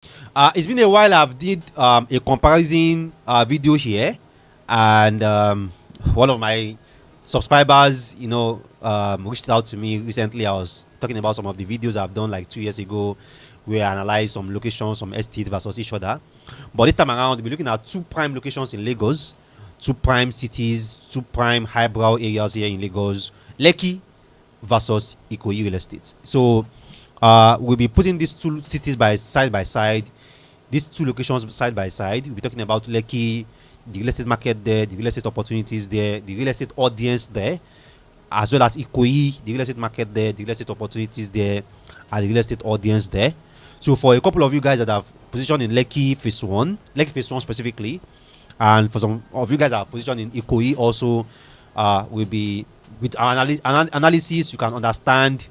It's been a while. I've did a comparison video here, and one of my subscribers, reached out to me recently. I was talking about some of the videos I've done like 2 years ago, where I analyzed some locations, some estate versus each other. But this time around, we're looking at two prime locations in Lagos, two prime cities, two prime highbrow areas here in Lagos, Lekki versus Ikoyi real estate. So we'll be putting these two cities by side, these two locations side by side. We'll be talking about Lekki, the real estate market there, the real estate opportunities there, the real estate audience there, as well as Ikoyi, the real estate market there, the real estate opportunities there, and the real estate audience there. So for a couple of you guys that have positioned in Lekki Phase 1, Lekki Phase 1 specifically, and for some of you guys that are positioned in Ikoyi also, will be with our analysis, you can understand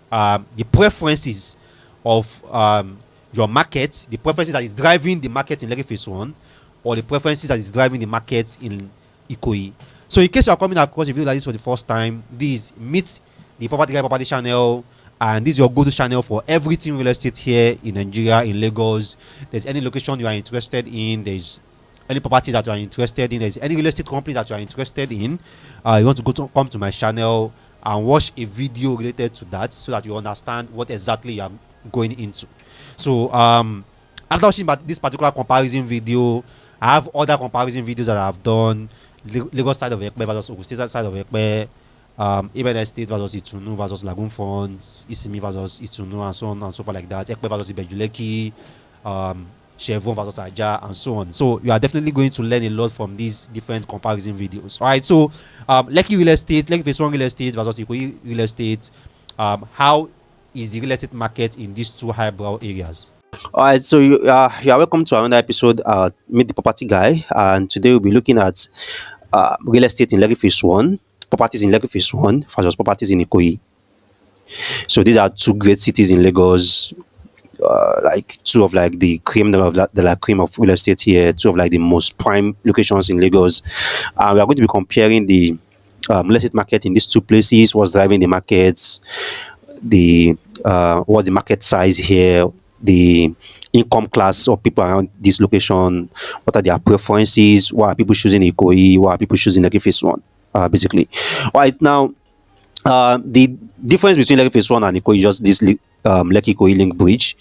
the preferences of your market, the preferences that is driving the market in Lekki Phase 1, or the preferences that is driving the market in Ikoyi. So in case you are coming across a video like this for the first time, this meet the Property Guy Property channel, and this is your go-to channel for everything real estate here in Nigeria, in Lagos. There's any location you are interested in, there's any property that you are interested in, there's any real estate company that you are interested in, you want to come to my channel and watch a video related to that, so that you understand what exactly you are going into. So after watching this particular comparison video, I have other comparison videos that I've done: Lagos side of Ekpe versus Ogun State side of Ekpe, Ibadan Estate versus Itunu versus Lagoon Funds, Isimi versus Itunu, and so on and so forth like that. Ekpe versus Ibejuleki, Chevron versus Aja, and so on. So you are definitely going to learn a lot from these different comparison videos. All right. So Lekki real estate, Lekki Phase 1 real estate versus Ikoyi real estate. How is the real estate market in these two highbrow areas? All right, so you are welcome to another episode, Meet the Property Guy, and today we'll be looking at real estate in Lekki Phase 1, properties in Lekki Phase 1 versus properties in Ikoyi. So these are two great cities in Lagos, like two of like the cream of the like cream of real estate here, two of like the most prime locations in Lagos. We are going to be comparing the real estate market in these two places, what's driving the markets, the what's the market size here, the income class of people around this location, what are their preferences, why are people choosing Ikoyi, why are people choosing Lekki Phase 1, basically. Right now, the difference between Lekki Phase 1 and Ikoyi is just this Lekki Ikoyi link bridge.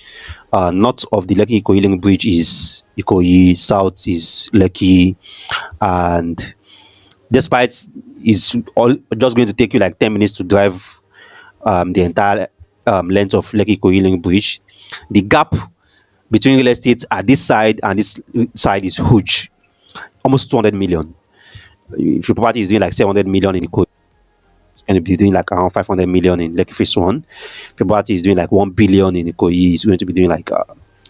North of the Lekki Ikoyi link bridge is Ikoyi, south is Lekki, and despite it's all just going to take you like 10 minutes to drive the entire length of Lekki Ikoyi link bridge, the gap between real estate at this side and this side is huge, almost 200 million. If your property is doing like 700 million in Ikoyi, it's going to be doing like around 500 million in Lekki Phase 1. If your property is doing like 1 billion in Ikoyi, it's going to be doing like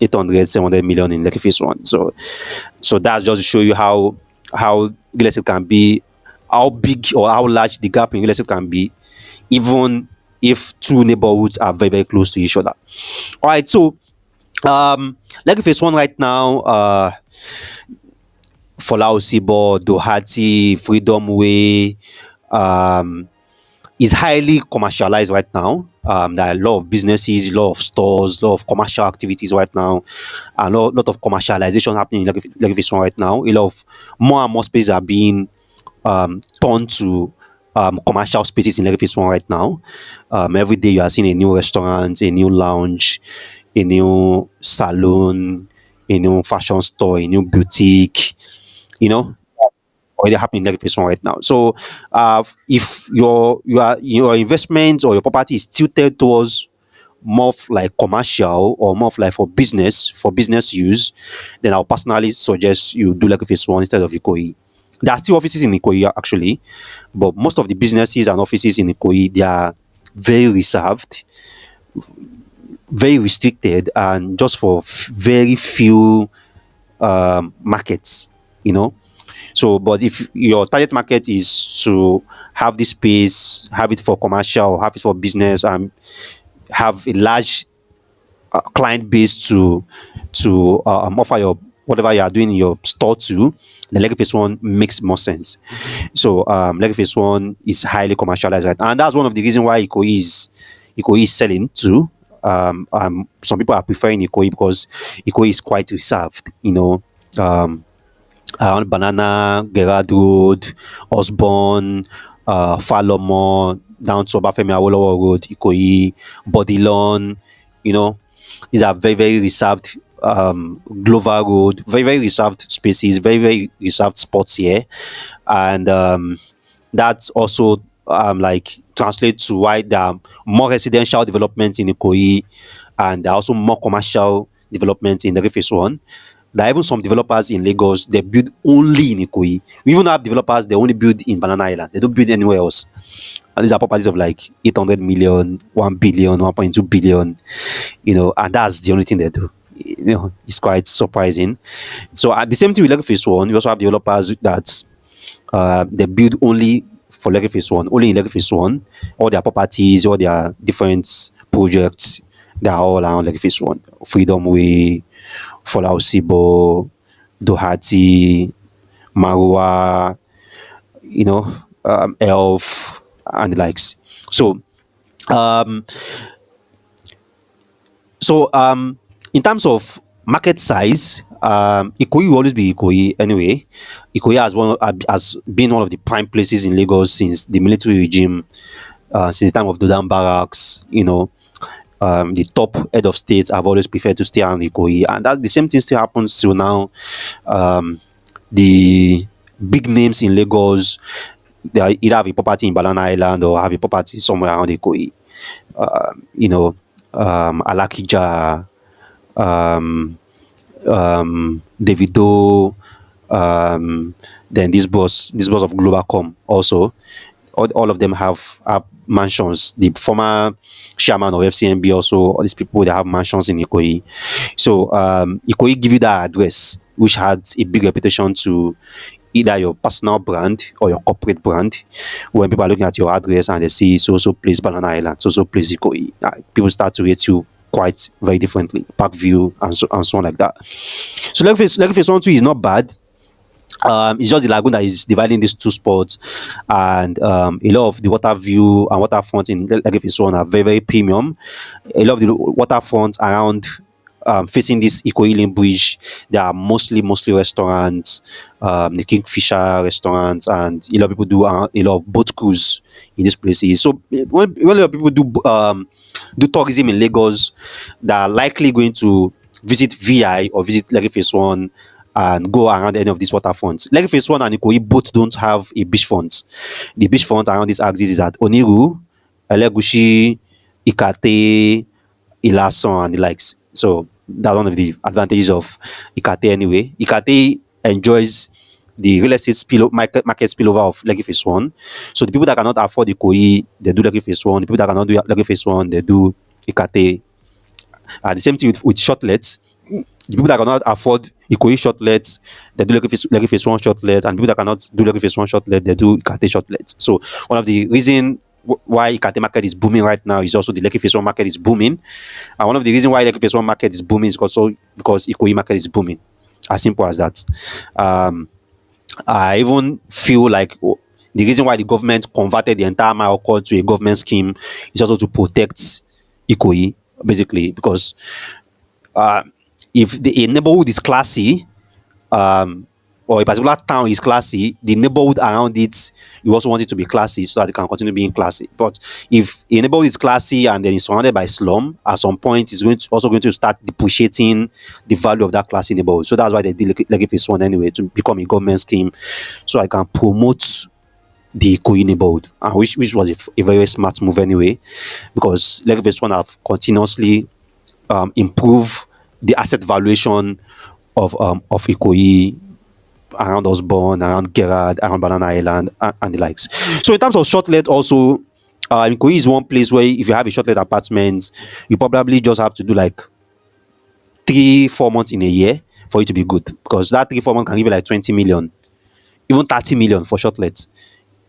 800, 700 million in Lekki Phase 1. So that's just to show you how real estate can be, how big or how large the gap in real estate can be, even if two neighborhoods are very, very close to each other. All right, so Lekki Phase 1 right now, Falomo, Dohati, Freedom Way, is highly commercialized right now. There are a lot of businesses, a lot of stores, a lot of commercial activities right now, and a lot of commercialization happening in Lekki Phase 1 right now. A lot of more and more spaces are being turned to commercial spaces in Lekki Phase 1 right now. Every day you are seeing a new restaurant, a new lounge, a new salon, a new fashion store, a new boutique, already happening in Lekki Phase 1 right now. So if your investment or your property is tilted towards more of like commercial or more of like for business use, then I'll personally suggest you do Lekki Phase 1 instead of Ikoyi. There are still offices in Ikoyi actually, but most of the businesses and offices in Ikoyi, they are very reserved, very restricted, and just for very few markets, you know. So, but if your target market is to have this space, have it for commercial, have it for business, and have a large client base to offer your whatever you are doing in your store to, the Lekki Phase 1 makes more sense. So Lekki Phase 1 is highly commercialized right now, and that's one of the reasons why Ikoyi is selling too. some people are preferring Ikoyi because Ikoyi is quite reserved, um, around Banana, Gerrard Road, Osborne, Falomo, down to Obafemi Awolowo Road, Ikoyi, Bodilon, you know, these are very, very reserved. Glover Road, very, very reserved spaces, very, very reserved spots here. And that's also like translates to why there are more residential developments in Ikoyi and there are also more commercial developments in the Phase 1. There are even some developers in Lagos, they build only in Ikoyi. We even have developers, they only build in Banana Island. They don't build anywhere else. And these are properties of like 800 million, 1 billion, 1.2 billion, and that's the only thing they do. It's quite surprising. So at the same time with Lekki Phase 1, we also have developers that they build only for Lekki Phase 1, only in Lekki Phase 1. All their properties, all their different projects, they are all around Lekki Phase 1. Freedom Way, Sibo, Dohati, Marua, Elf, and the likes. So, um, in terms of market size, Ikoyi will always be Ikoyi anyway. Ikoyi has been one of the prime places in Lagos since the military regime, since the time of Dodan Barracks. The top head of states have always preferred to stay around Ikoyi, and that the same thing still happens till now. The big names in Lagos, they either have a property in Banana Island or have a property somewhere around Ikoyi. Alakija, Davido, then this boss of Globalcom also. All of them have mansions. The former chairman of FCMB also, all these people, they have mansions in Ikoyi. So Ikoyi give you that address, which had a big reputation to either your personal brand or your corporate brand. When people are looking at your address and they see so place Banana Island, so place Ikoyi, people start to rate you quite very differently. Parkview and so on like that. So Lekki Phase 1 2 is not bad. It's just the lagoon that is dividing these two spots, and a lot of the water view and waterfront in Lekki Phase 1 are very, very premium. A lot of the waterfront around facing this Ikoyi Lane Bridge, there are mostly restaurants, the Kingfisher restaurants, and a lot of people do a lot of boat cruise in these places. So when a lot of people do tourism in Lagos, they are likely going to visit VI or visit Lekki Phase 1 and go around any of these waterfronts. Lekki Phase 1 and Ikoyi both don't have a beachfront. The beachfront around this axis is at Oniru, Elegushi, Ikate, Ilasan, and the likes. So that's one of the advantages of Ikate anyway. Ikate enjoys the real estate market spillover of Lekki Phase 1. So the people that cannot afford Ikoyi, they do Lekki Phase 1. The people that cannot do Lekki Phase 1, they do Ikate. The same thing with shortlets. The people that cannot afford Ikoyi shortlets, they do Lekki Phase 1 shortlet, and people that cannot do Lekki Phase 1 shortlet, they do Ikate shortlet. So one of the reasons why Ikate market is booming right now is also the Lekki Phase 1 market is booming. And one of the reasons why Lekki Phase 1 market is booming is also because Ikoyi market is booming. As simple as that. I even feel like the reason why the government converted the entire Mile Code to a government scheme is also to protect Ikoyi, basically, because if a neighborhood is classy, or a particular town is classy, the neighborhood around it, you also want it to be classy so that it can continue being classy. But if a neighborhood is classy and then it's surrounded by slum, at some point it's also going to start depreciating the value of that classy neighborhood. So that's why they did Lekki Phase 1 anyway, to become a government scheme, so I can promote the Ikoyi neighborhood, which was a very smart move anyway, because Lekki Phase 1 have continuously improved the asset valuation of Ikoyi around Osborne, around Gerrard, around Banana Island, and the likes. So in terms of shortlet also, Ikoyi is one place where if you have a shortlet apartment, you probably just have to do like 3-4 months in a year for it to be good, because that 3-4 months can give you like 20 million, even 30 million for shortlets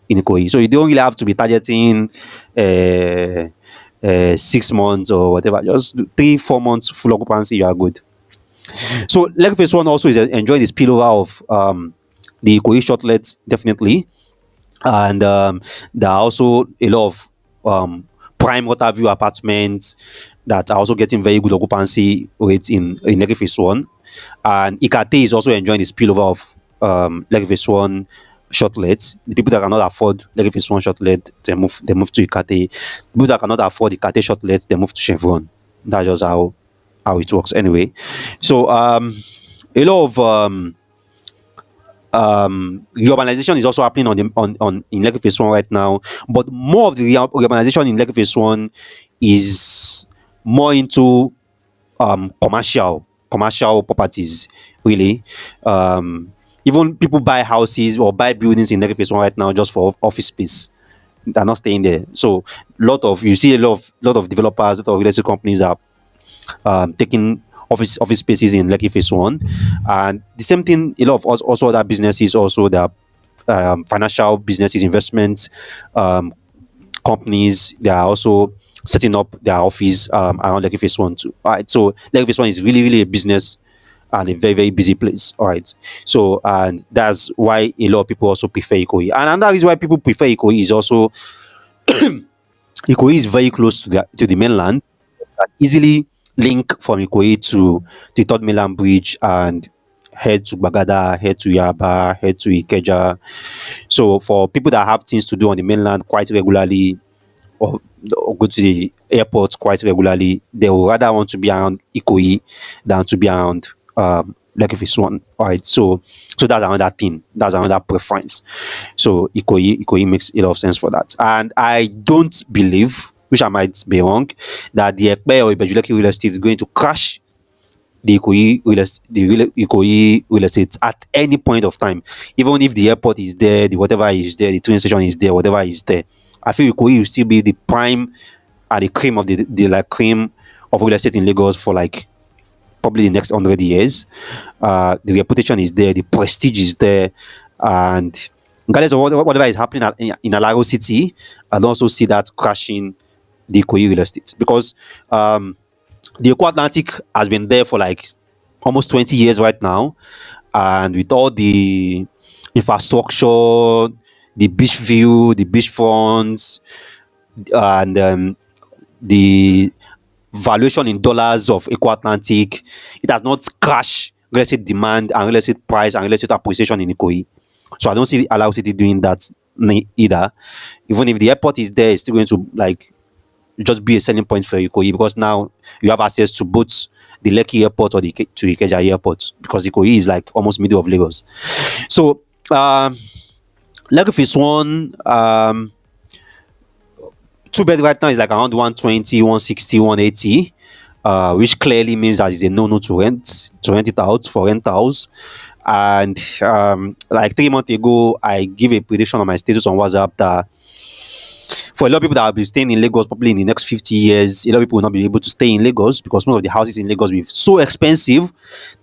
in Ikoyi. So you don't really have to be targeting 6 months or whatever. Just 3-4 months full occupancy, you are good. So Lekki Phase 1 also is enjoying the spillover of the Ikoyi shortlets, definitely. And there are also a lot of prime water view apartments, that are also getting very good occupancy rates in Lekki Phase 1. And Ikate is also enjoying the spillover of Lekki Phase 1 shortlets. The people that cannot afford Lekki Phase 1 shortlet, they move to Ikate. People that cannot afford Ikate shortlet, they move to Chevron. That's just how it works anyway. So a lot of urbanization is also happening on in Lekki Phase 1 right now, but more of the urbanization in Lekki Phase 1 is more into commercial properties, really. um Even people buy houses or buy buildings in Lekki Phase 1 right now just for office space. They're not staying there. So you see a lot of developers, a lot of real estate companies that taking office spaces in Lekki Phase 1. And the same thing, a lot of also other businesses, also the financial businesses, investments, um, companies, they are also setting up their office around Lekki Phase 1 too. All right, so Lekki Phase 1 is really, really a business and a very, very busy place. All right, so and that's why a lot of people also prefer Ikoyi. And another reason why people prefer Ikoyi is also Ikoyi is very close to the mainland, easily link from Ikoyi to the Third Mainland Bridge and head to Bagada, head to Yaba, head to Ikeja. So for people that have things to do on the mainland quite regularly, or go to the airport quite regularly, they will rather want to be around Ikoyi than to be around Lekki Phase 1. All right, so that's another thing. That's another preference. So Ikoyi makes a lot of sense for that. And I don't believe, which I might be wrong, that the Ekpe or Ibejuleki real estate is going to crash the Ikoyi real estate at any point of time. Even if the airport is there, the whatever is there, the train station is there, whatever is there, I feel Ikoyi will still be the prime and the cream of the like cream of real estate in Lagos for like probably the next 100 years. The reputation is there, the prestige is there, and regardless of whatever is happening in Alaro City, I also see that crashing the Ikoyi real estate because the Eco Atlantic has been there for like almost 20 years right now, and with all the infrastructure, the beach view, the beach fronts, and the valuation in dollars of Eco Atlantic, it has not crashed real estate demand and real estate price and real estate appreciation in Ikoyi. So I don't see Allow City doing that either. Even if the airport is there, it's still going to like just be a selling point for Ikoyi because now you have access to both the Lekki airport or to Ikeja airport because Ikoyi is like almost middle of Lagos. So Lekki Phase 1, two bed right now is like around 120, 160, 180, which clearly means that it's a no to rent it out for rentals. And like 3 months ago, I gave a prediction on my status on WhatsApp that for a lot of people that will be staying in Lagos probably in the next 50 years, a lot of people will not be able to stay in Lagos because most of the houses in Lagos will be so expensive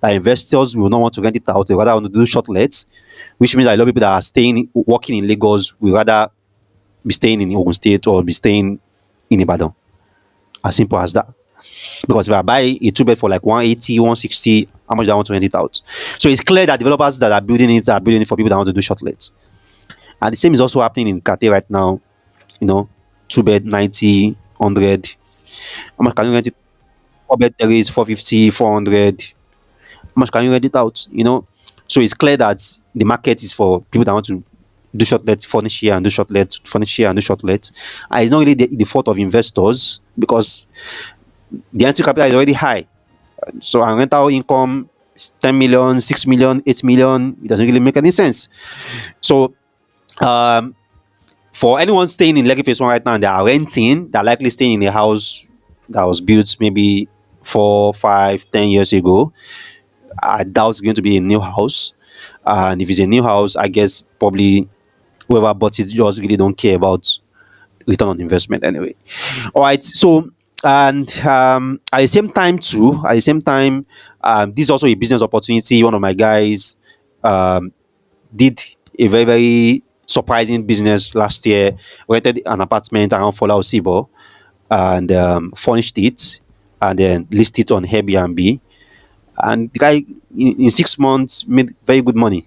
that investors will not want to rent it out. They rather want to do shortlets, which means that a lot of people that are working in Lagos will rather be staying in Ogun State or be staying in Ibadan. As simple as that. Because if I buy a two bed for like 180, 160, how much do I want to rent it out? So it's clear that developers that are building it for people that want to do shortlets. And the same is also happening in Ikate right now. Two bed 90, 100. How much can you rent it? Four bed terrace 450, 400. How much can you rent it out? So it's clear that the market is for people that want to do shortlet, furnish here and do shortlet, furnish here and do shortlet. And it's not really the fault of investors because the entry capital is already high. So our rental income is 10 million, 6 million, 8 million. It doesn't really make any sense. So for anyone staying in Lekki Phase 1 right now and they are renting, they're likely staying in a house that was built maybe 4, 5, 10 years ago. I doubt it's going to be a new house. And if it's a new house, I guess probably whoever bought it just really don't care about return on investment anyway. All right. So, and at the same time, this is also a business opportunity. One of my guys did a very, very surprising business last year, rented an apartment around Fola Osibo and furnished it and then listed it on Airbnb. And the guy in 6 months made very good money.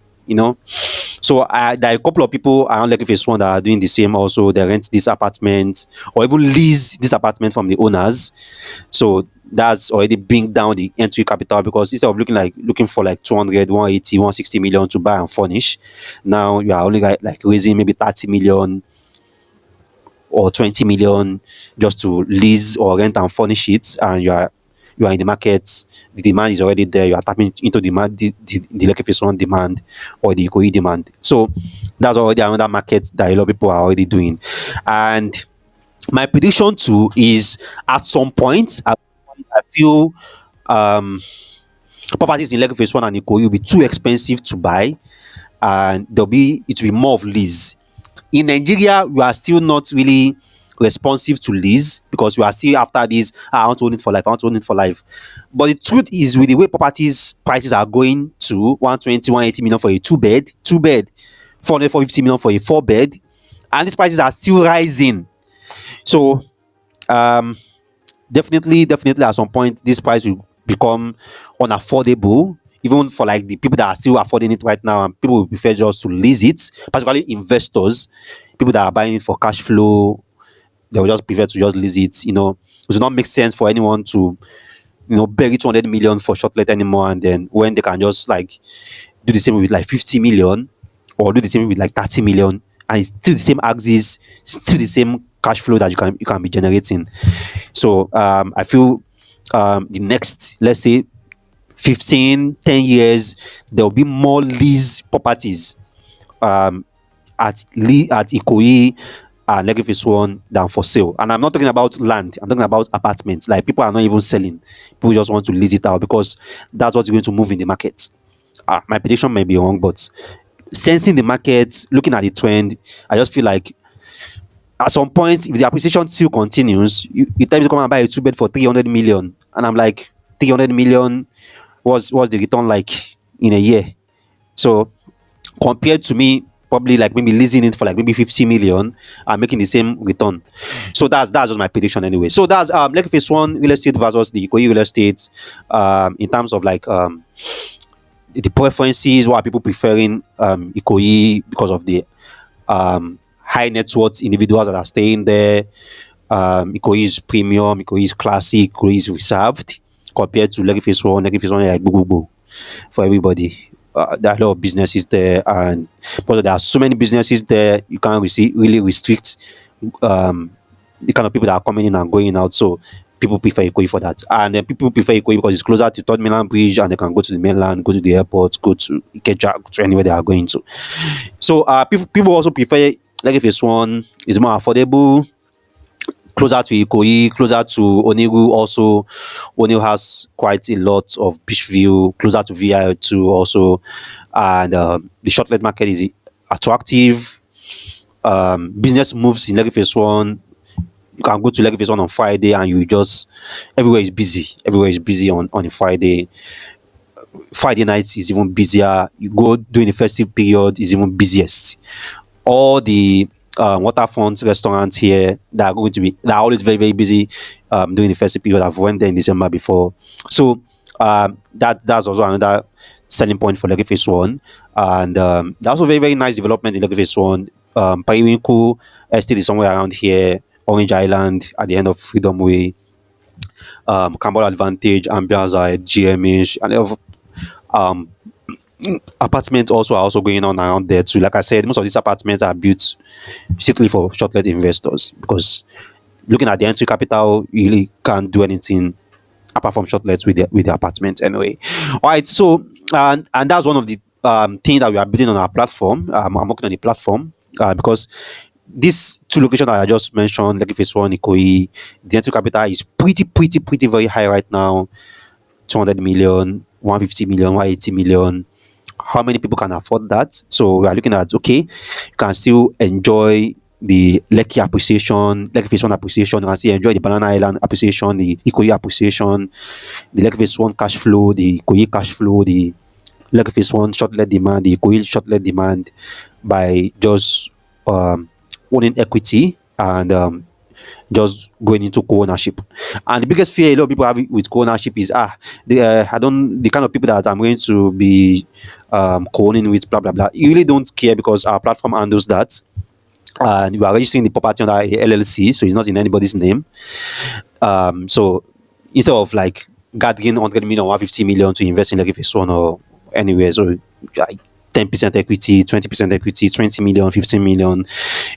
So there are a couple of people around Lekki Phase 1 that are doing the same also. They rent this apartment or even lease this apartment from the owners. So that's already bring down the entry capital, because instead of looking for like 200, 180, 160 million to buy and furnish, now you are only like raising maybe 30 million or 20 million just to lease or rent and furnish it, and you are in the market. The demand is already there. You are tapping into demand, the Lekki Phase 1 demand or the Ikoyi demand. So that's already another market that a lot of people are already doing. And my prediction too is, I feel um properties in Lekki Phase 1 and Ikoyi will be too expensive to buy, and it will be more of lease. In Nigeria, we are still not really responsive to lease, because we are still after this. I want to own it for life. I want to own it for life. But the truth is, with the way properties prices are going to 120, 180 million for a two bed, 400, 450 million for a four bed, and these prices are still rising. So um, definitely at some point this price will become unaffordable, even for like the people that are still affording it right now, and people will prefer just to lease it, particularly investors, people that are buying it for cash flow. They will just prefer to just lease it. It does not make sense for anyone to bury 200 million for shortlet anymore, and then when they can just like do the same with like 50 million, or do the same with like 30 million, and it's still the same axis, still the same cash flow that you can be generating. So I feel the next, let's say, 15, 10 years, there will be more lease properties um, at Ikoyi and Lekki Phase 1 than for sale. And I'm not talking about land, I'm talking about apartments. Like, people are not even selling. People just want to lease it out, because that's what's going to move in the market. My prediction may be wrong, but sensing the market, looking at the trend, I just feel like at some point, if the appreciation still continues, you tell me to come and buy a two bed for 300 million, and I'm like, 300 million, what's the return like in a year? So compared to me probably like maybe leasing it for like maybe 50 million and making the same return. So that's just my prediction anyway. So that's Lekki Phase 1 real estate versus the Ikoyi real estate, in terms of like the preferences. Why are people preferring Ikoyi? Because of the high net worth individuals that are staying there. Ikoyi is premium, Ikoyi is classic, Ikoyi is reserved, compared to Lekki Phase 1. Lekki Phase 1 is like boo boo boo for everybody. There are a lot of businesses there, and because there are so many businesses there, you can't really restrict um, the kind of people that are coming in and going out. So people prefer Ikoyi for that, and then people prefer Ikoyi because it's closer to Third Mainland Bridge, and they can go to the mainland, go to the airport, go to Ikeja, go to anywhere they are going to. So people also prefer, like, if it's one is more affordable, closer to Ikoyi, closer to Oniru also. Oniru has quite a lot of beach view, closer to VI2 also. And the shortlet market is attractive. Business moves in Lekki Phase 1. You can go to Lekki Phase 1 on Friday, and everywhere is busy. Everywhere is busy on a Friday. Friday nights is even busier. You go during the festive period, is even busiest. All the waterfront restaurants here that are always very, very busy during the festive period. I've went there in December before. So that's also another selling point for Lekki Phase 1. And that's also very, very nice development in Lekki Phase 1. Periwinkle Estate is somewhere around here. Orange Island at the end of Freedom Way. Campbell Advantage, Ambiance, GMH, and um, apartments also are also going on around there too. Like I said, most of these apartments are built strictly for shortlet investors, because looking at the entry capital, you really can't do anything apart from shortlets with the apartment anyway. All right, so and that's one of the things that we are building on our platform. I'm working on the platform because these two locations that I just mentioned, like Phase 1, Ikoyi, the entry capital is pretty very high right now. 200 million, 150 million, 180 million. How many people can afford that? So we are looking at, okay, you can still enjoy the Lekki appreciation, Lekki Phase 1 appreciation. You can still enjoy the Banana Island appreciation, the Ikoyi appreciation, the Lekki Phase 1 cash flow, the Ikoyi cash flow, the Lekki Phase 1 shortlet demand, the Ikoyi shortlet demand, by just owning equity and just going into co-ownership. And the biggest fear a lot of people have with co-ownership is I don't the kind of people that I'm going to be co-owning with, blah blah blah. You really don't care because our platform handles that, and you are registering the property under a LLC, so it's not in anybody's name. So instead of like gathering 100 million, 150 million to invest in Lekki Phase 1 or anywhere, so like 10% equity, 20% equity, 20 million, 15 million,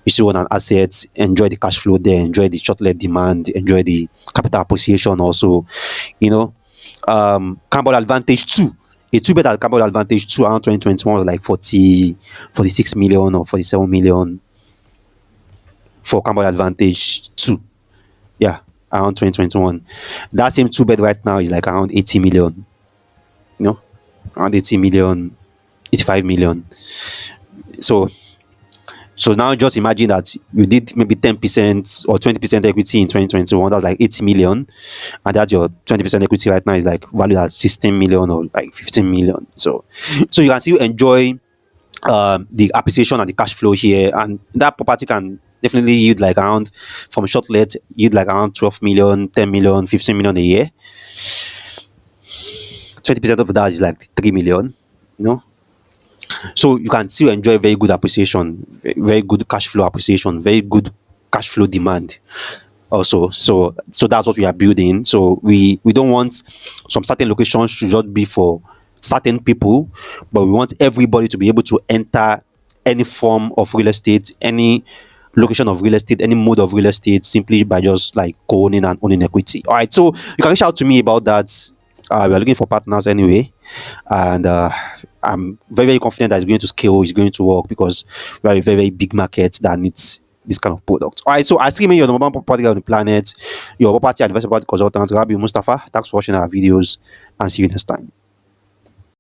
you still want an asset, enjoy the cash flow there, enjoy the shortlet demand, enjoy the capital appreciation also, you know. Compound advantage 2. A 2 bed at compound advantage 2 around 2021 was like 46 million or 47 million for compound advantage 2. Yeah, around 2021. That same 2 bed right now is like around 80 million, you know, around 80 million, 85 million. So now just imagine that you did maybe 10% or 20% equity in 2021, that's like 80 million, and that your 20% equity right now is like valued at 16 million or like 15 million. So you can still enjoy the appreciation and the cash flow here, and that property can definitely yield like around, from shortlet, yield like around 12 million, 10 million, 15 million a year. 20% of that is like 3 million, you know. So you can still enjoy very good appreciation, very good cash flow appreciation, very good cash flow demand also. So that's what we are building. So we don't want some certain locations to just be for certain people, but we want everybody to be able to enter any form of real estate, any location of real estate, any mode of real estate, simply by just like co-owning and owning equity. All right, so you can reach out to me about that. We are looking for partners anyway, and I'm very, very confident that it's going to scale, it's going to work, because we have a very, very big market that needs this kind of product. All right, so I stream your number one property on the planet, your property advisor, property consultant, Rabi Mustafa. Thanks for watching our videos, and see you next time.